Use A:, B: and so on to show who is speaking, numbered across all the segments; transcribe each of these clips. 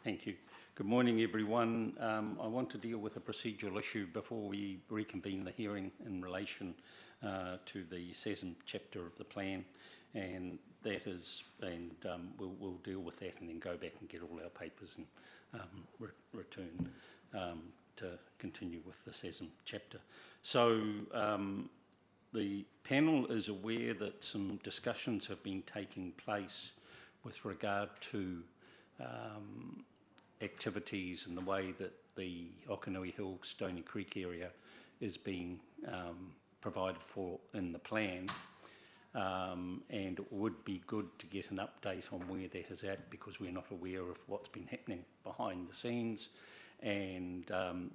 A: Thank you. Good morning, everyone. I want to deal with a procedural issue before we reconvene the hearing in relation to the SESM chapter of the plan, and we'll deal with that and then go back and get all our papers and return to continue with the SESM chapter. So the panel is aware that some discussions have been taking place with regard to activities and the way that the Okanui Hill, Stony Creek area is being provided for in the plan, and it would be good to get an update on where that is at, because we're not aware of what's been happening behind the scenes, and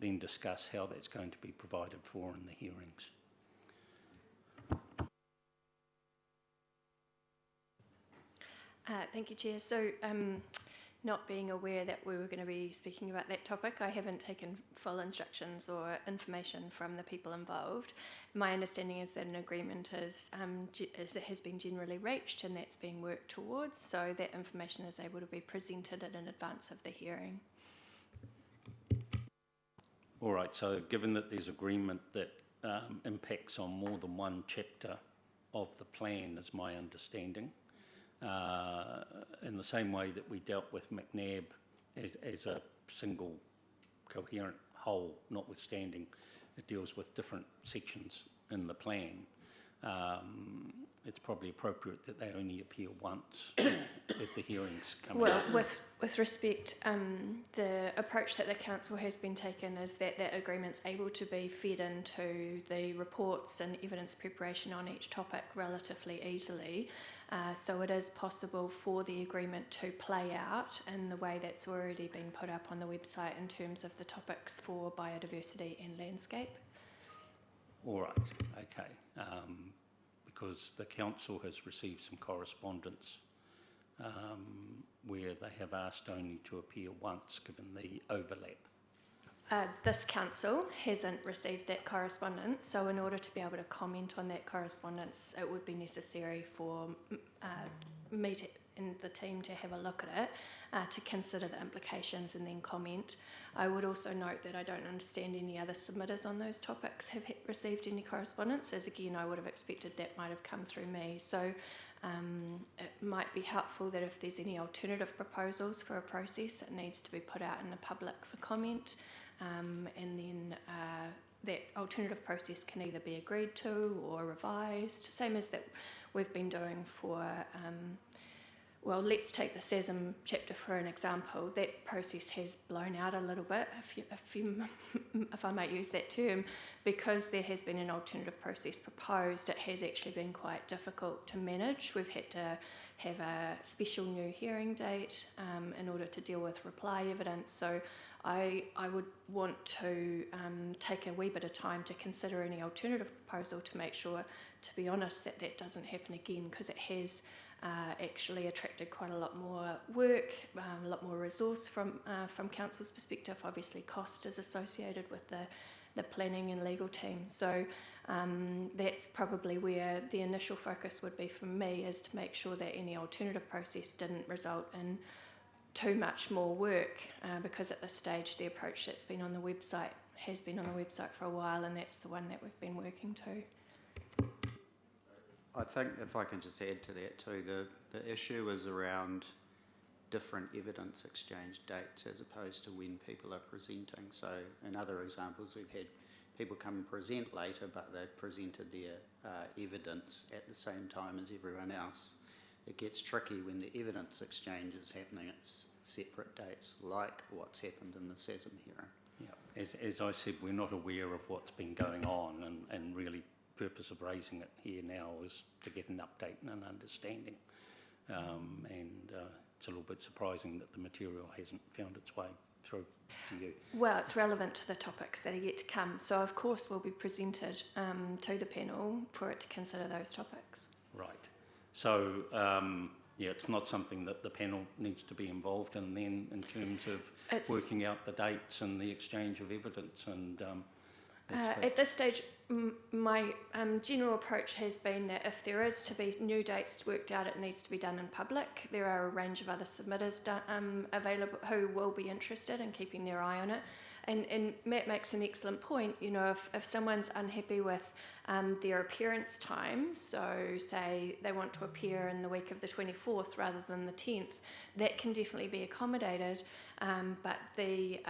A: then discuss how that's going to be provided for in the hearings.
B: Thank you, Chair. So, not being aware that we were going to be speaking about that topic, I haven't taken full instructions or information from the people involved. My understanding is that an agreement has been generally reached and that's being worked towards, so that information is able to be presented in advance of the hearing.
A: All right, so given that there's agreement that impacts on more than one chapter of the plan, is my understanding, in the same way that we dealt with McNab as a single coherent whole, notwithstanding it deals with different sections in the plan, it's probably appropriate that they only appear once at the hearings come
B: Well,
A: out.
B: with respect, the approach that the council has been taken is that that agreement's able to be fed into the reports and evidence preparation on each topic relatively easily. So it is possible for the agreement to play out in the way that's already been put up on the website in terms of the topics for biodiversity and landscape.
A: All right, okay. Because the council has received some correspondence where they have asked only to appear once, given the overlap.
B: This council hasn't received that correspondence, so in order to be able to comment on that correspondence, it would be necessary for me and the team to have a look at it, to consider the implications and then comment. I would also note that I don't understand any other submitters on those topics have received any correspondence, as again I would have expected that might have come through me. So it might be helpful that if there's any alternative proposals for a process, it needs to be put out in the public for comment, and then that alternative process can either be agreed to or revised, same as that we've been doing for well, let's take the SESM chapter for an example. That process has blown out a little bit, if I might use that term, because there has been an alternative process proposed. It has actually been quite difficult to manage. We've had to have a special new hearing date in order to deal with reply evidence. So I would want to take a wee bit of time to consider any alternative proposal to make sure, to be honest, that that doesn't happen again, because it has actually attracted quite a lot more work, a lot more resource from council's perspective. Obviously cost is associated with the planning and legal team. So that's probably where the initial focus would be for me, is to make sure that any alternative process didn't result in too much more work, because at this stage the approach that's been on the website has been on the website for a while, and that's the one that we've been working to.
C: I think if I can just add to that too, the issue is around different evidence exchange dates as opposed to when people are presenting. So in other examples, we've had people come and present later, but they've presented their evidence at the same time as everyone else. It gets tricky when the evidence exchange is happening at separate dates, like what's happened in the SESM hearing.
A: Yeah, as I said, we're not aware of what's been going on, and really purpose of raising it here now is to get an update and an understanding, and it's a little bit surprising that the material hasn't found its way through to you. Well,
B: it's relevant to the topics that are yet to come, so of course will be presented to the panel for it to consider those topics.
A: Right, so yeah, it's not something that the panel needs to be involved in then, in terms of working out the dates and the exchange of evidence and
B: At this stage, my general approach has been that if there is to be new dates worked out, it needs to be done in public. There are a range of other submitters available who will be interested in keeping their eye on it. And Matt makes an excellent point. You know, if someone's unhappy with their appearance time, so say they want to appear in the week of the 24th rather than the 10th, that can definitely be accommodated. But the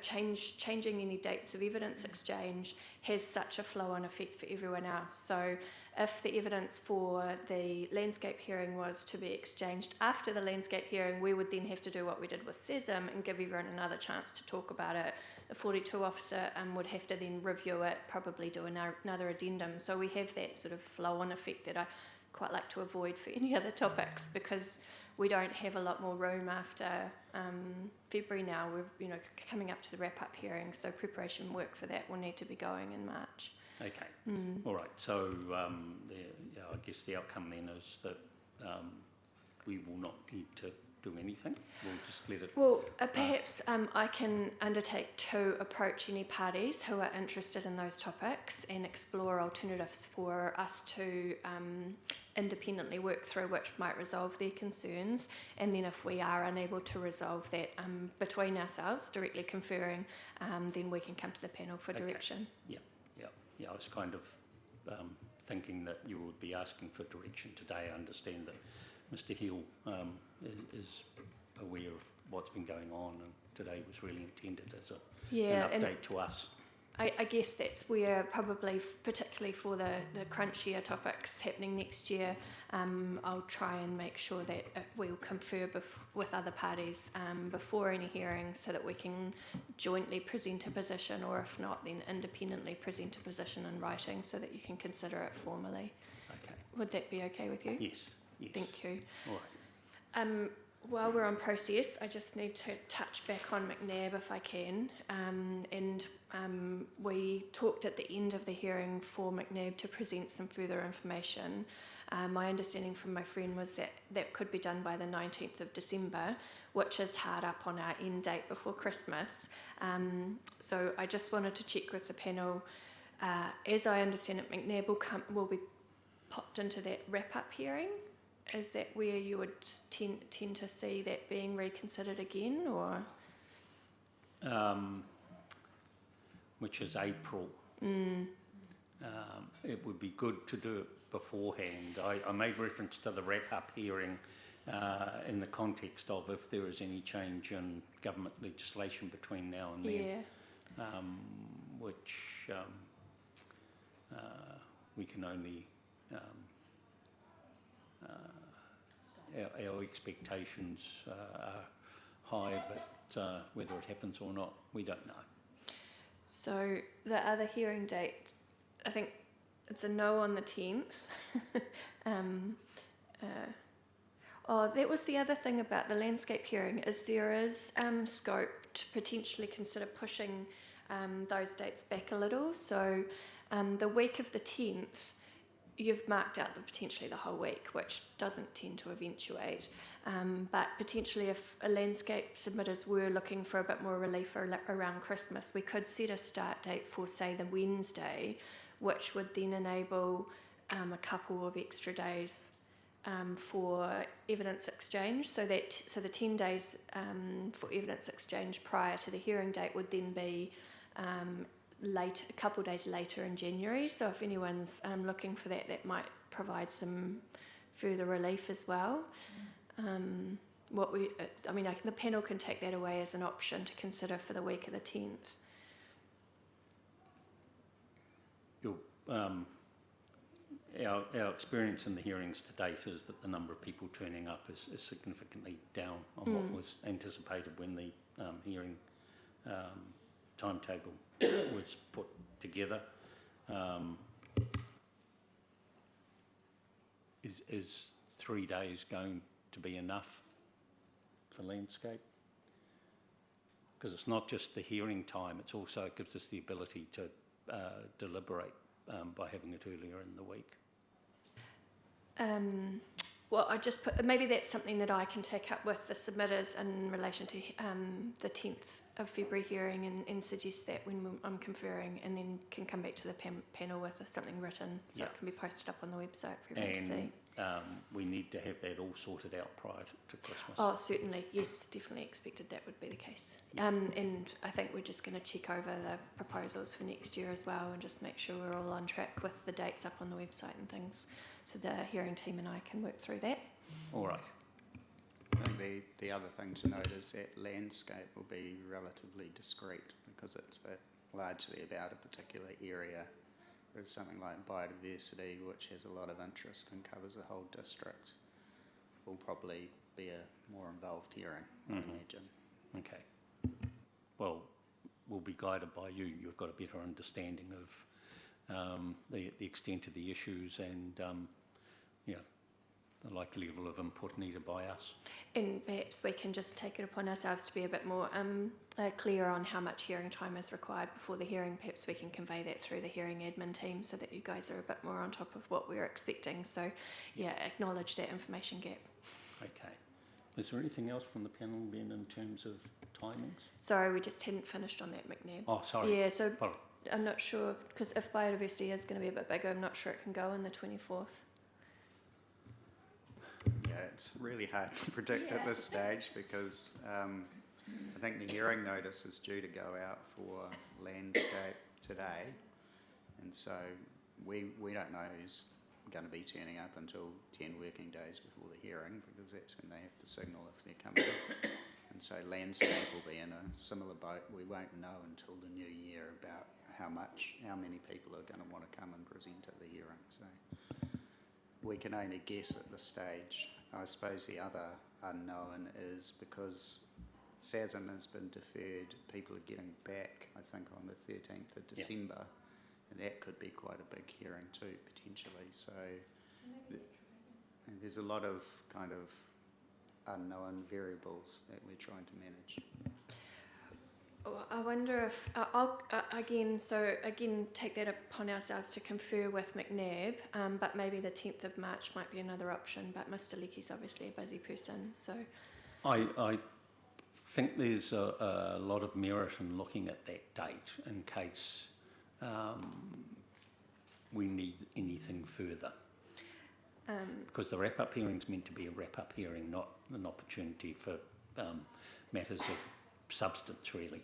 B: changing any dates of evidence exchange has such a flow-on effect for everyone else. So if the evidence for the landscape hearing was to be exchanged after the landscape hearing, we would then have to do what we did with SESM and give everyone another chance to talk about it. The 42 officer would have to then review it, probably do another addendum. So we have that sort of flow-on effect that I quite like to avoid for any other topics, because we don't have a lot more room after February now. We're coming up to the wrap-up hearing, so preparation work for that will need to be going in March.
A: Okay, all right. So I guess the outcome then is that we will not need to do anything. We'll just let it.
B: Well, perhaps I can undertake to approach any parties who are interested in those topics and explore alternatives for us to independently work through, which might resolve their concerns. And then if we are unable to resolve that between ourselves, directly conferring, then we can come to the panel for direction.
A: Yeah, I was kind of thinking that you would be asking for direction today. I understand that Mr. Hill is aware of what's been going on, and today was really intended as an update to us.
B: I guess that's where probably, particularly for the crunch year topics happening next year, I'll try and make sure that we'll confer with other parties before any hearings, so that we can jointly present a position, or if not, then independently present a position in writing, so that you can consider it formally.
A: Okay.
B: Would that be okay with you?
A: Yes.
B: Thank you.
A: All right.
B: While we're on process, I just need to touch back on McNabb if I can. We talked at the end of the hearing for McNabb to present some further information. My understanding from my friend was that that could be done by the 19th of December, which is hard up on our end date before Christmas. So I just wanted to check with the panel. As I understand it, McNabb will be popped into that wrap-up hearing. Is that where you would tend to see that being reconsidered again, or?
A: Which is April. It would be good to do it beforehand. I made reference to the wrap-up hearing in the context of if there is any change in government legislation between now and then, which we can only... Our expectations are high, but whether it happens or not, we don't know.
B: So the other hearing date, I think it's a no on the 10th. That was the other thing about the landscape hearing, is there is scope to potentially consider pushing those dates back a little. So the week of the 10th, you've marked out potentially the whole week, which doesn't tend to eventuate. But potentially if a landscape submitters were looking for a bit more relief around Christmas, we could set a start date for, say, the Wednesday, which would then enable a couple of extra days for evidence exchange. So the 10 days for evidence exchange prior to the hearing date would then be a couple of days later in January. So if anyone's looking for that, that might provide some further relief as well. The panel can take that away as an option to consider for the week of the 10th.
A: Our experience in the hearings to date is that the number of people turning up is significantly down on what was anticipated when the hearing timetable was put together. Is 3 days going to be enough for landscape? Because it's not just the hearing time, it also gives us the ability to deliberate by having it earlier in the week.
B: Well, I just put, maybe that's something that I can take up with the submitters in relation to the 10th of February hearing and suggest that when I'm conferring, and then can come back to the panel with something written so it can be posted up on the website for everyone to see.
A: We need to have that all sorted out prior to Christmas.
B: Oh, certainly. Yes, definitely expected that would be the case. And I think we're just going to check over the proposals for next year as well and just make sure we're all on track with the dates up on the website and things, so the hearing team and I can work through that.
A: All right.
C: I think the other thing to note is that landscape will be relatively discreet because it's largely about a particular area. There's something like biodiversity, which has a lot of interest and covers the whole district. Will probably be a more involved hearing, I imagine.
A: Okay. Well, we'll be guided by you. You've got a better understanding of the extent of the issues and the likely level of input needed by us.
B: And perhaps we can just take it upon ourselves to be a bit more clear on how much hearing time is required before the hearing. Perhaps we can convey that through the hearing admin team so that you guys are a bit more on top of what we're expecting. So, acknowledge that information gap.
A: Okay. Is there anything else from the panel then in terms of timings?
B: Sorry, we just hadn't finished on that, McNabb.
A: Oh, sorry.
B: Yeah, so
A: Pardon.
B: I'm not sure, because if biodiversity is going to be a bit bigger, I'm not sure it can go on the 24th.
C: Yeah, it's really hard to predict at this stage because I think the hearing notice is due to go out for landscape today, and so we don't know who's going to be turning up until 10 working days before the hearing, because that's when they have to signal if they're coming. And so landscape will be in a similar boat. We won't know until the new year about how many people are going to want to come and present at the hearing. So we can only guess at this stage. I suppose the other unknown is because SASM has been deferred, people are getting back, I think, on the 13th of December, and that could be quite a big hearing too, potentially. So and there's a lot of kind of unknown variables that we're trying to manage.
B: I wonder if I'll again take that upon ourselves to confer with McNabb, but maybe the 10th of March might be another option. But Mr. Leakey's obviously a busy person, so
A: I think there's a lot of merit in looking at that date in case we need anything further. Because the wrap-up hearing is meant to be a wrap-up hearing, not an opportunity for matters of substance, really.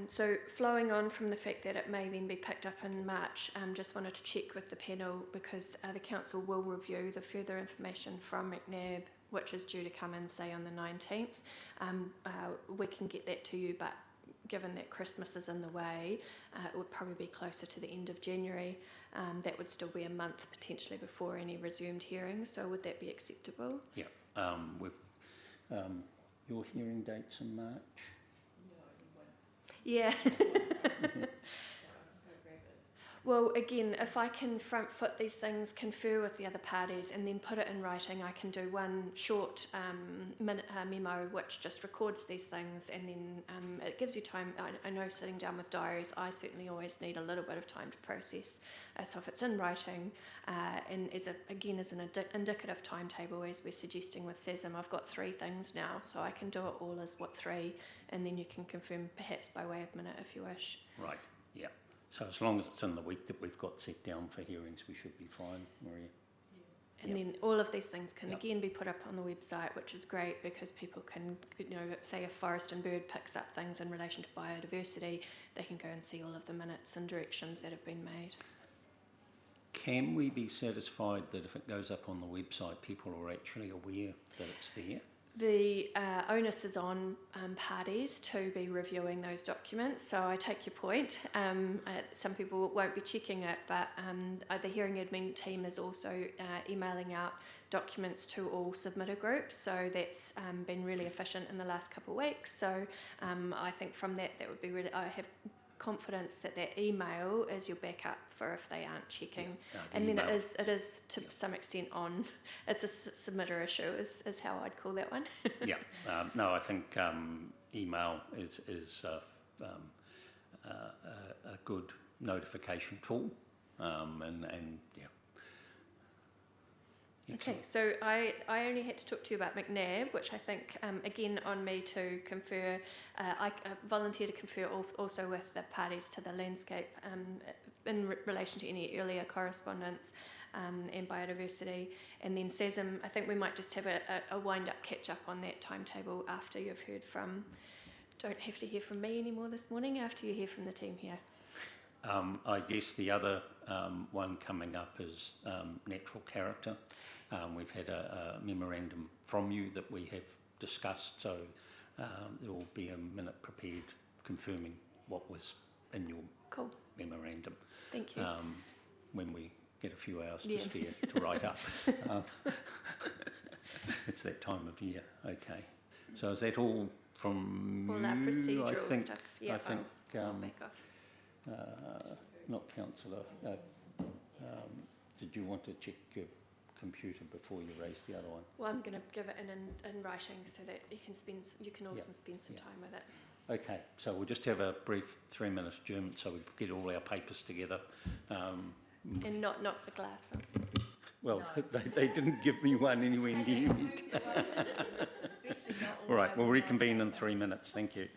B: So flowing on from the fact that it may then be picked up in March, just wanted to check with the panel because the council will review the further information from McNabb, which is due to come in, say, on the 19th. We can get that to you, but given that Christmas is in the way, it would probably be closer to the end of January. That would still be a month potentially before any resumed hearings, so would that be acceptable?
A: Yeah. Your hearing date's in March?
B: Yeah. Well, again, if I can front foot these things, confer with the other parties, and then put it in writing, I can do one short memo which just records these things, and then it gives you time. I know sitting down with diaries, I certainly always need a little bit of time to process. So if it's in writing, and as an indicative timetable, as we're suggesting with SASM, I've got 3 things now, so I can do it all as 3, and then you can confirm perhaps by way of minute if you wish.
A: Right, yeah. So as long as it's in the week that we've got set down for hearings, we should be fine, Maria.
B: And then all of these things can again be put up on the website, which is great because people can, say if Forest and Bird picks up things in relation to biodiversity, they can go and see all of the minutes and directions that have been made.
A: Can we be satisfied that if it goes up on the website, people are actually aware that it's there?
B: The onus is on parties to be reviewing those documents, so I take your point. Some people won't be checking it, but the hearing admin team is also emailing out documents to all submitter groups, so that's been really efficient in the last couple of weeks. So I think from that would be really, I have confidence that that email is your backup for if they aren't checking. And then it is to some extent it's a submitter issue is how I'd call that one.
A: Yeah, no, I think email is a good notification tool, and yeah.
B: Okay, so I only had to talk to you about McNabb, which I think, again, on me to confer, I volunteer to confer also with the parties to the landscape in relation to any earlier correspondence and biodiversity. And then SASM, I think we might just have a wind-up catch-up on that timetable after you've heard from, don't have to hear from me anymore this morning, after you hear from the team here.
A: I guess the other one coming up is natural character. We've had a memorandum from you that we have discussed, so there will be a minute prepared confirming what was in your
B: Cool.
A: memorandum
B: Thank you.
A: when we get a few hours to
B: Yeah.
A: spare to write up. It's that time of year. Okay. So is that all from
B: All our
A: you?
B: procedural
A: I think,
B: stuff. Yeah,
A: I think
B: I'll back off.
A: not councillor. Did you want to check your computer before you raise the other one?
B: Well, I'm going to give it in writing so that you can also spend some
A: Yeah.
B: time with it.
A: Okay, so we'll just have a brief 3-minute adjournment so we get all our papers together.
B: And not knock the glass off.
A: Well, they didn't give me one anywhere near me. All right, we'll reconvene in 3 minutes. Thank you.